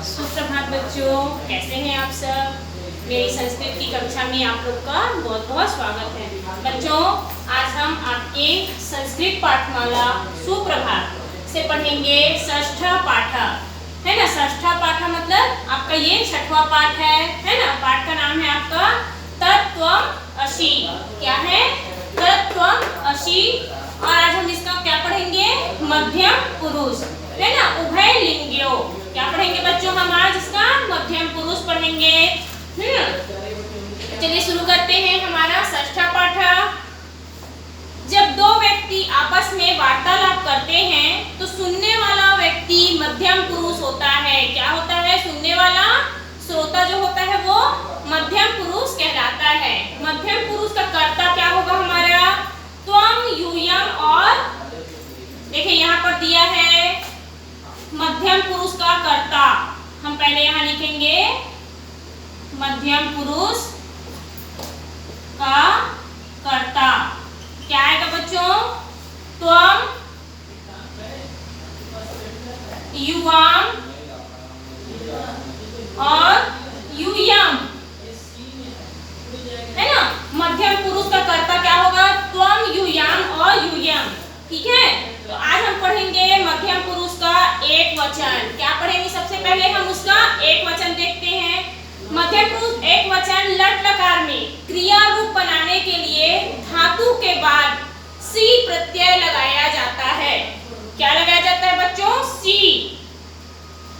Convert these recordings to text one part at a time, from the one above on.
सुप्रभात बच्चों, कैसे हैं आप सब। मेरी संस्कृत की कक्षा में आप लोग का बहुत बहुत स्वागत है। बच्चों, आज हम आपके संस्कृत पाठमाला सुप्रभात से पढ़ेंगे षष्ठ पाठ, है ना। षष्ठ पाठ मतलब आपका ये छठवां पाठ है ना। पाठ का नाम है आपका तत्त्वमसि। क्या है? तत्त्वमसि। और आज हम इसका क्या पढ़ेंगे? मध्यम पुरुष, है ना, उभय लिंग्यो। क्या पढ़ेंगे बच्चों? हम आज इसका मध्यम पुरुष पढ़ेंगे। चलिए शुरू करते हैं हमारा षष्ठ पाठ। जब दो व्यक्ति आपस में वार्तालाप करते हैं तो सुनने वाला व्यक्ति मध्यम पुरुष होता है। क्या होता है? सुनने वाला श्रोता जो होता है वो मध्यम पुरुष कहलाता है। मध्यम पुरुष का कर्ता क्या होगा हमारा? त्वम, यूयम और देखिए यहाँ पर दिया है मध्यम पुरुष का कर्ता। हम पहले यहाँ लिखेंगे मध्यम पुरुष का कर्ता। क्या आएगा बच्चों? त्वम, युवाम और यूयम, है ना। मध्यम पुरुष का कर्ता क्या होगा? त्वम, युयाम और यूयम। ठीक है, तो आज हम पढ़ेंगे मध्यम पुरुष का एक वचन। क्या पढ़ेंगे? सबसे पहले हम उसका एक वचन देखते हैं। मध्यम पुरुष एक वचन लट लकार में क्रिया रूप बनाने के लिए धातु के बाद सी प्रत्यय लगाया जाता है। क्या लगाया जाता है बच्चों? सी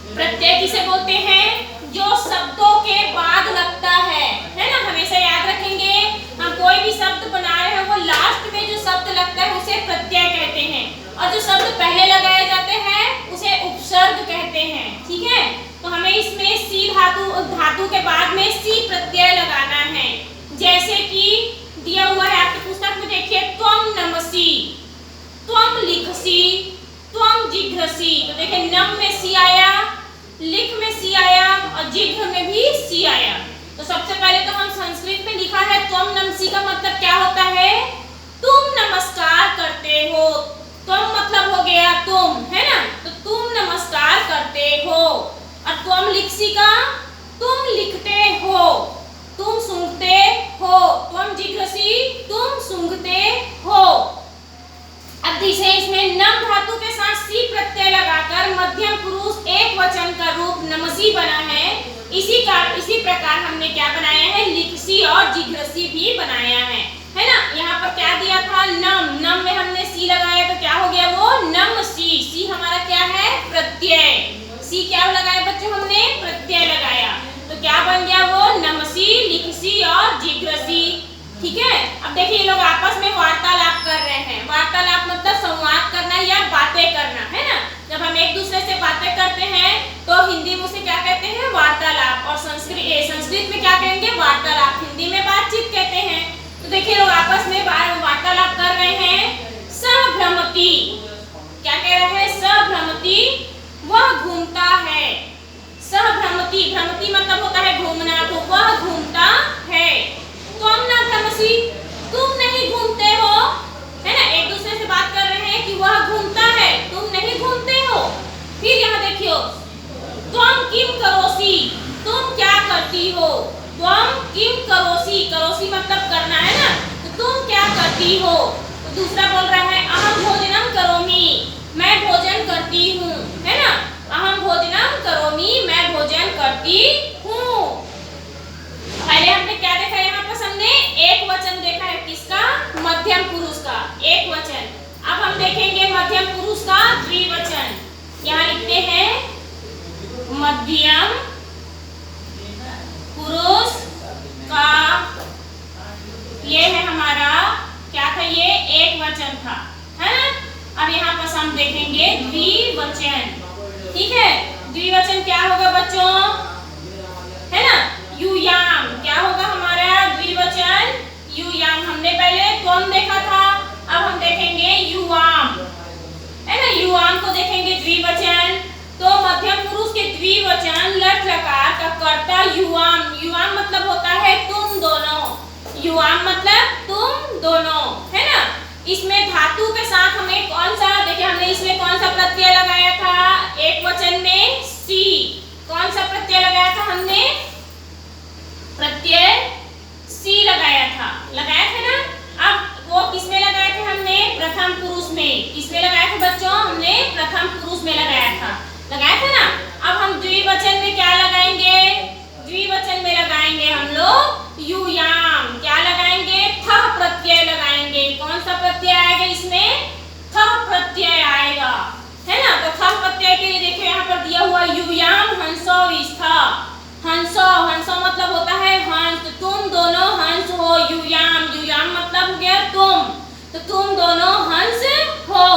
प्रत्यय किसे बोलते हैं? जो शब्दों के बाद लगता है ना। हमेशा याद रखेंगे, हम कोई भी शब्द बना रहे हैं वो लास्ट में जो शब्द लगता है उसे प्रत्यय कहते हैं, और जो शब्द पहले लगाए जाते हैं उसे उपसर्ग कहते हैं। ठीक है, तो हमें इसमें सी धातु के बाद में सी प्रत्यय लगाना है। जैसे कि दिया हुआ है आपकी पुस्तक में, देखिए त्वम नमसि, त्वम लिखसि, त्वम जिघ्रसि। तो देखिए नम में सी आया, लिख में सी आया और जिघ्र में भी सी आया। तो सबसे पहले तो हम संस्कृत में लिखा है त्वम नमसि का मतलब क्या होता है? तुम नमस्कार करते हो। त्वम मतलब हो गया तुम, है ना, तो तुम नमस्कार करते हो। और त्वम लिखसि का तुम लिखते हो, तुम सूंघते हो। त्वम जिघ्रसि तुम सूंघते हो। अब दिसे इसमें नम धातु के साथ सी प्रत्यय लगाकर मध्यम पुरुष एक वचन का रूप नमसि बना है। इसी प्रकार हमने क्या बनाया है? लिखसी और जिघ्रसी भी बनाया है ना। यहाँ पर क्या दिया था? नम, नम में हमने सी लगाया तो क्या हो गया? वो नमसि। सी हमारा क्या है? प्रत्यय। सी क्या लगाया बच्चों? हमने प्रत्यय लगाया, तो क्या बन गया? वो नमसि, लिखसी और जिघ्रसी। ठीक है, अब देखिए ये लोग आपस में वार्तालाप कर रहे हैं। वार्तालाप मतलब संवाद करना या बातें करना, है ना। जब हम एक दूसरे से बातें करते हैं तो हिंदी में उसे क्या कहते हैं? वार्तालाप। और संस्कृत में क्या कहेंगे? वार्तालाप। हिंदी में बातचीत कहते हैं। तो देखिए लोग आपस में वार्तालाप कर रहे हैं। सः भ्रमति, क्या कह रहे हैं? सः भ्रमति, वह घूमता है। सः भ्रमति, भ्रमति मतलब होता है घूमना, तो वह घूमता है। त्वम न भ्रमसि, तुम नहीं घूमते हो, है ना। एक दूसरे से बात कर रहे हैं कि वह घूमता है, तुम नहीं घूमते हो। फिर यहाँ देखियो त्वम किम करोसि, तुम क्या करती हो। त्वम किम करोसि, करोसि मतलब करना, है ना, तो तुम क्या करती हो। तो दूसरा बोल रहा है अहम भोजनम करोमि, मैं भोजन करती हूँ, है ना। अहम भोजनम करोमि, मैं भोजन करती हूँ। पहले हमने क्या देखा? यहाँ पर हमने एक वचन देखा है। किसका? मध्यम पुरुष का एक वचन। अब हम देखेंगे मध्यम पुरुष का द्विवचन। यहाँ लिखते हैं मध्यम पुरुष का, ये है हमारा क्या था? ये एक वचन था, है ना। अब यहाँ पर हम देखेंगे द्विवचन। ठीक है, द्विवचन क्या होगा बच्चों? है ना, यूयाम। क्या होगा हमारा द्विवचन? यूयाम। हमने पहले त्वम देखा था, अब हम देखेंगे युवाम, है ना। युवाम को देखेंगे द्विवचन। तो मध्यम पुरुष के द्विवचन लट लकार का कर्ता युवाम। युवाम मतलब होता है तुम दोनों। युवाम मतलब तुम दोनों, है ना। इसमें धातु के साथ हमें कौन सा, देखिए हमने इसमें कौन सा प्रत्यय लगाया था? एक वचन में सी। कौन सा लगाया था ना। अब हम द्विवचन में क्या लगाएंगे? द्विवचन में लगाएंगे हम लोग यूयाम। क्या लगाएंगे? थ प्रत्यय लगाएंगे। कौन सा प्रत्यय आएगा इसमें? थ प्रत्यय आएगा, है ना। तो थ प्रत्यय के लिए देखिए यहाँ पर दिया हुआ यूयाम हंसो स्था। हंसो, हंसो मतलब होता है हंस। तुम दोनों हंस हो। यूयाम, यूयाम मतलब हो गया तुम। तो तुम दोनों हंस हो।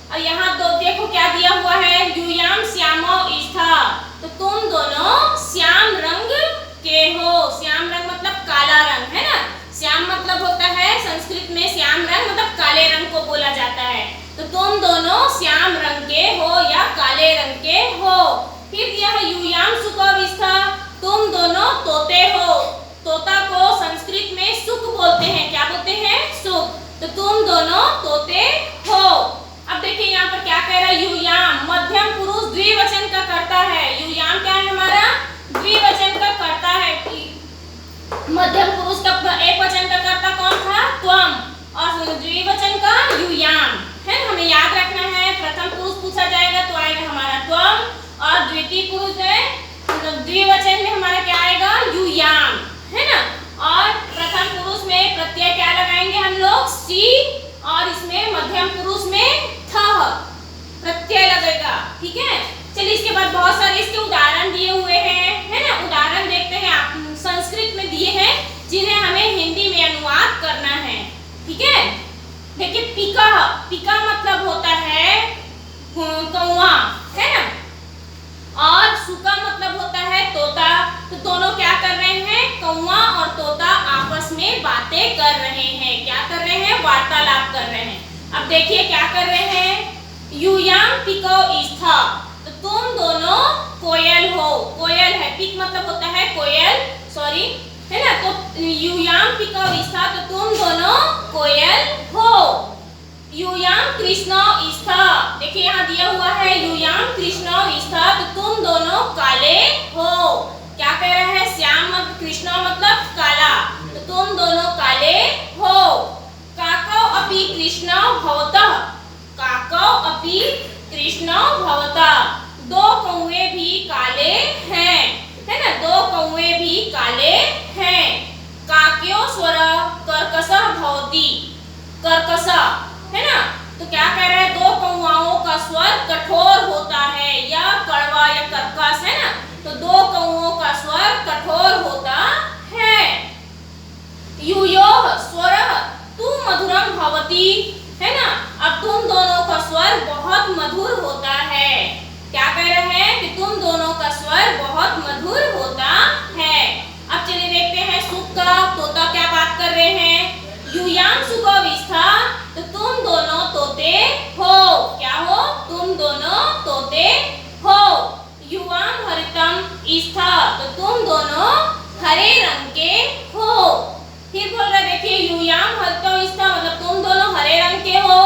और यहाँ दो देखो क्या दिया हुआ है, यूयाम श्यामो स्था। तो तुम दोनों श्याम रंग के हो। श्याम रंग मतलब काला रंग, है ना। श्याम मतलब होता है संस्कृत में श्याम रंग मतलब काले रंग को बोला जाता है। तो तुम दोनों श्याम रंग के हो या काले रंग के हो। फिर दिया है यूयाम सुखविस्था। तुम दोनों तोते हो। तोता को संस्कृत में सुख बोलते हैं। क्या बोलते हैं? सुख। तो तुम दोनों तोते हो। अब देखिए यहाँ पर क्या कह रहा है, यूयाम मध्यम पुरुष द्विवचन का कर्ता है। यूयाम क्या है हमारा? द्विवचन का कर्ता है। मध्यम पुरुष का एक वचन का कर्ता कौन था? त्वम। और द्विवचन का यूयाम, है ना। हमें याद रखना है, प्रथम पुरुष पूछा जाएगा तो आएगा हमारा त्वम, और द्वितीय पुरुष है द्विवचन में हमारा क्या आएगा? यूयाम, है ना। और प्रथम पुरुष में प्रत्यय क्या लगाएंगे हम लोग? सी। और इसमें मध्यम पुरुष में थ प्रत्यय लगेगा, ठीक है। चलिए इसके बाद बहुत सारे इसके उदाहरण दिए हुए हैं, है ना। उदाहरण देखते हैं, आप संस्कृत में दिए हैं जिन्हें हमें हिंदी में अनुवाद करना है, ठीक है। देखिए पिका, पिका मतलब होता है कौवा, है ना। और सुका मतलब होता है तोता। तो दोनों क्या कर रहे हैं? कौवा और तोता आपस में बातें कर रहे हैं। क्या कर रहे हैं? वार्तालाप कर रहे हैं। अब देखिए क्या कर रहे हैं, यूयाम पिको स्था। तो तुम दोनों कोयल हो। कोयल है, पिक मतलब होता है कोयल, सॉरी, है ना। तो यूयाम पिको स्था, तो तुम दोनों कोयल हो। यूयाम कृष्ण स्था। देखिए यहाँ दिया हुआ है यूयाम कृष्ण स्था। तो तुम दोनों काले हो। क्या कह रहा है? श्याम कृष्ण मतलब काला। तो तुम दोनों काले हो। काकौ अपि कृष्ण भवतः। काकौ अपि कृष्ण भवतः। दो कौवे भी काले हैं, है ना। दो कौवे भी काले हैं। काक्यो स्वर कर्कशः भवति। कर्कश, है ना। तो क्या कह रहे हैं? दो कौवाओं का स्वर कठोर होता है या कड़वा या कर्कश, है ना। तो दो कौवों का स्वर कठोर होता है। यूयोः स्वरः तु मधुरम भवति, है ना। अब तुम दोनों का स्वर बहुत मधुर होता है। क्या कह रहे हैं? कि तुम दोनों का स्वर बहुत मधुर होता है। अब चलिए देखते हैं सुख का। तोता क्या बात कर रहे हैं? यूयाम सुखविस्था। तो तुम दोनों तोते हो। क्या हो? तुम दोनों तोते हो। युवाम हरितम स्था। तो तुम दोनों हरे रंग के हो। फिर बोल रहे देखिए यूयाम हरितम स्था मतलब तुम दोनों हरे रंग के हो।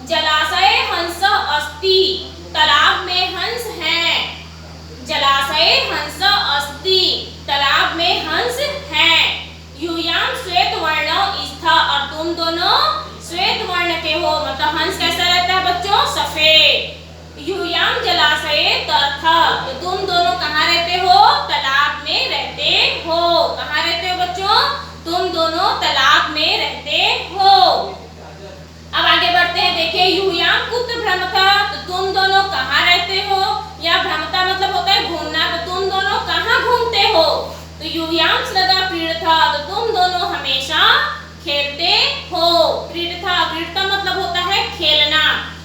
जलाशय हंस अस्ति। तालाब में हंस है। जलाशय हंस अस्ति। तालाब में हंस है। यूयाम श्वेत वर्ण स्था। और तुम दोनों श्वेत वर्ण के हो मतलब हंस कैसा रहता है बच्चों? सफेद। यूयाम जलाशय तर्थ। तो तुम दोनों कहाँ रहते हो? तालाब में रहते हो। कहाँ रहते हो बच्चों? तुम दोनों तालाब में रहते हो। अब आगे बढ़ते हैं, देखिए यूयाम कुत्र भ्रमता। तो तुम दोनों कहाँ रहते हो? या भ्रमता मतलब होता है घूमना। तो तुम दोनों कहाँ घूमते हो? तो यूयाम सदा क्रीडथा। तो तुम दोनों हमेशा खेलते हो। क्रीडथा, क्रीडता मतलब होता है खेलना।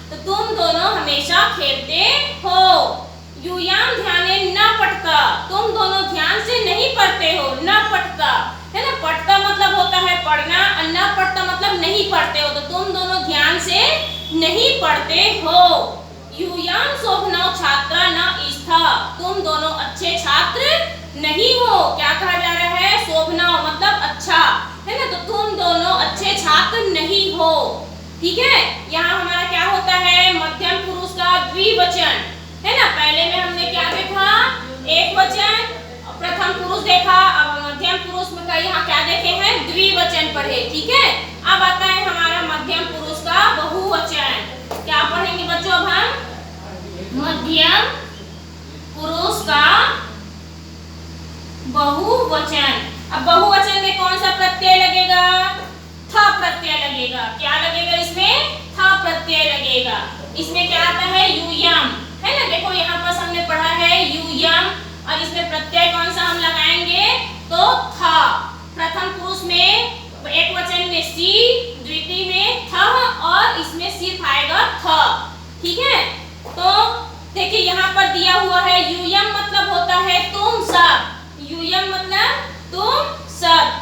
तो तुम दोनों हमेशा खेलते हो। यूयाम ध्याने न पठता। तुम दोनों ध्यान से नहीं पढ़ते हो। न पठता, है ना। पढ़ता मतलब होता है पढ़ना, और न पढ़ता मतलब नहीं पढ़ते हो। तो तुम दोनों ध्यान से नहीं पढ़ते हो। यूयाम शोभनौ छात्रा न स्था। तुम दोनों अच्छे छात्र नहीं हो। क्या कहा जा रहा है? शोभनौ मतलब अच्छा, है ना। तो तुम दोनों अच्छे छात्र नहीं हो, ठीक है। यहाँ हमारा क्या होता है? मध्यम पुरुष का द्विवचन, है ना। पहले में हमने क्या देखा? एक वचन, प्रथम पुरुष देखा। अब मध्यम पुरुष में का यहाँ क्या देखे हैं? द्विवचन पढ़े, ठीक है। अब आता है हमारा मध्यम पुरुष का बहुवचन। क्या पढ़ेंगे बच्चों? अब हम मध्यम बहुवचन। अब बहुवचन में कौन सा प्रत्यय लगेगा? थ प्रत्यय लगेगा। क्या लगेगा इसमें? थ प्रत्यय लगेगा। इसमें क्या आता है? यूयम, है ना। देखो यहाँ पर हमने पढ़ा है यूयम, और इसमें प्रत्यय कौन सा हम लगाएंगे? तो थ। प्रथम पुरुष में एक वचन में सी, द्वितीय में थ, और इसमें सिर्फ आएगा थ। ठीक है, तो देखिए यहाँ पर दिया हुआ है यूयम मतलब होता है तुम सब। यूयम मतलब तुम सब।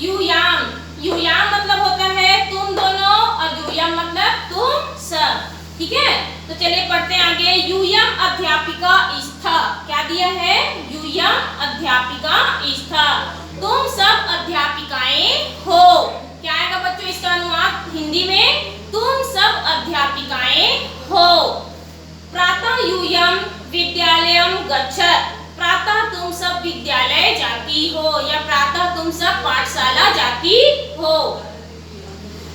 यूयाम, यूयाम मतलब होता है तुम दोनों, और यूयम मतलब तुम सब। ठीक है, तो चलिए पढ़ते हैं आगे। यूयम अध्यापिका स्था। क्या दिया है? यूयम अध्यापिका स्था। तुम सब अध्यापिकाएं हो। क्या आएगा बच्चों इसका अनुवाद हिंदी में? तुम सब अध्यापिकाएं हो। प्रातः यूयम विद्यालयम गच्छत। प्रातः तुम सब विद्यालय जाती हो, या प्रातः तुम सब पाठशाला जाती हो।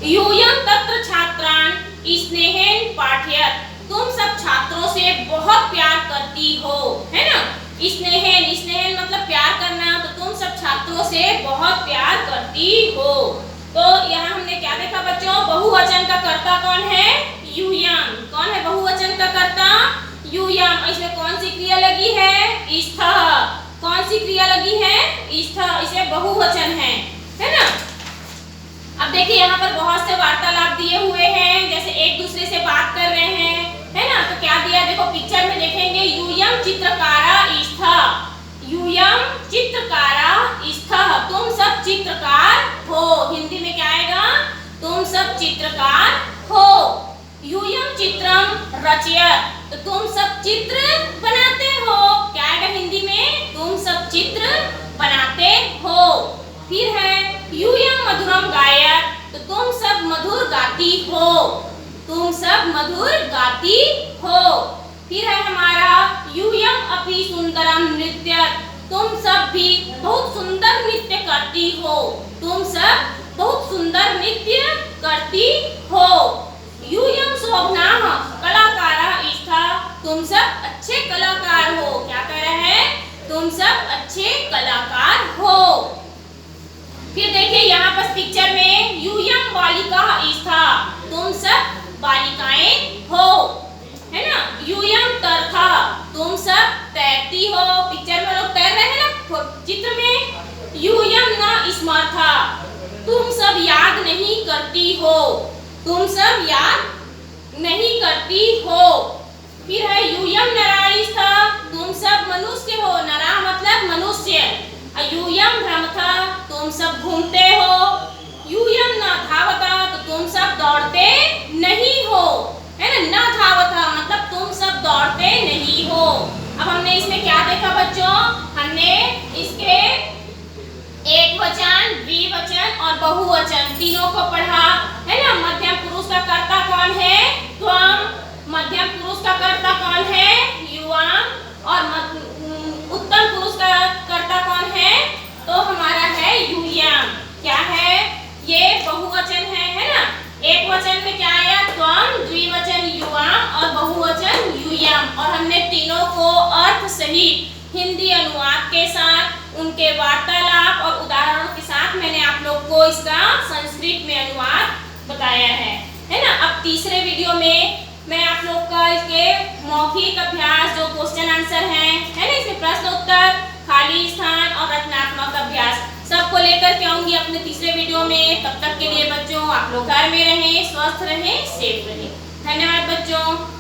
यूयम तत्र छात्रान स्नेहेन पाठयत। तुम सब छात्रों से बहुत प्यार करती हो, है ना। स्नेहेन, स्नेहेन मतलब प्यार करना, तो तुम सब छात्रों से बहुत प्यार करती हो। तो यहाँ हमने क्या देखा बच्चों? बहुवचन का कर्ता कौन है? यूयम। कौन है बहुवचन का कर्ता? यूयम। इसमें कौन सी क्रिया लगी है? स्था। कौन सी क्रिया लगी है? स्था। इसे बहुवचन है ना। अब देखिए यहाँ पर बहुत से वार्तालाप दिए हुए हैं, जैसे एक दूसरे से बात कर रहे हैं, है ना। तो क्या दिया? देखो पिक्चर में देखेंगे, यूयम चित्रकारा स्था। यूयम चित्रकारा स्था। तुम सब चित्रकार हो। हिंदी में क्या आएगा? तुम सब चित्रकार हो। यूयम चित्रम रचयत। तो तुम सब चित्र बनाते हो। क्या आएगा हिंदी में? तुम सब चित्र बनाते हो। फिर है यूयम मधुरम गायत। तो तुम सब मधुर गाती हो। तुम सब मधुर गाती हो। फिर है हमारा यूयम अपि सुंदरम नृत्यत। तुम सब भी बहुत सुंदर नृत्य करती हो। तुम सब बहुत सुंदर नृत्य करती हो। यूयम शोभनाः कलाकारः स्था। तुम सब अच्छे कलाकार हो। क्या कह रहे हैं? तुम सब अच्छे कलाकार हो। फिर देखिए यहाँ पर पिक्चर में यूयम बालिका स्था। तुम सब बालिकाएं हो, है ना। यूयम तर्था। तुम सब तैरती हो। पिक्चर में लोग तैर रहे हैं ना चित्र में। यूयम न स्मर्था। तुम सब याद नहीं करती हो। तुम सब याद नहीं करती हो। फिर है यूयम नरा स्था। तुम सब मनुष्य हो। नरा मतलब मनुष्य। यूयम भ्रमथा। तुम सब घूमते हो। यूयम न धावता। तो तुम सब दौड़ते नहीं हो, है ना। न धावता मतलब तुम सब दौड़ते नहीं हो। अब हमने इसमें क्या देखा बच्चों? हमने इसके एक वचन, द्विवचन और बहुवचन तीनों को पढ़ा, है ना। मध्यम पुरुष का कर्ता कौन है? त्वम। मध्यम पुरुष का कर्ता कौन है? युवाम। और उत्तम पुरुष का कर्ता कौन है? तो हमारा है यूयम। क्या है? ये बहुवचन है ना। एक वचन में क्या आया? त्वम, द्विवचन युवाम और बहुवचन यूयम। और हमने तीनों को अर्थ सहित हिंदी अनुवाद के साथ, उनके वार्तालाप और उदाहरणों के साथ मैंने आप लोग को इसका संस्कृत में अनुवाद बताया है ना। अब तीसरे वीडियो में मैं आप लोग का इसके मौखिक अभ्यास, जो क्वेश्चन आंसर हैं, है ना, इसमें प्रश्न उत्तर, खाली स्थान और रचनात्मक अभ्यास सबको लेकर के आऊंगी अपने तीसरे वीडियो में। तब तक के लिए बच्चों आप लोग घर में रहें, स्वस्थ रहें, सेफ रहें। धन्यवाद बच्चों।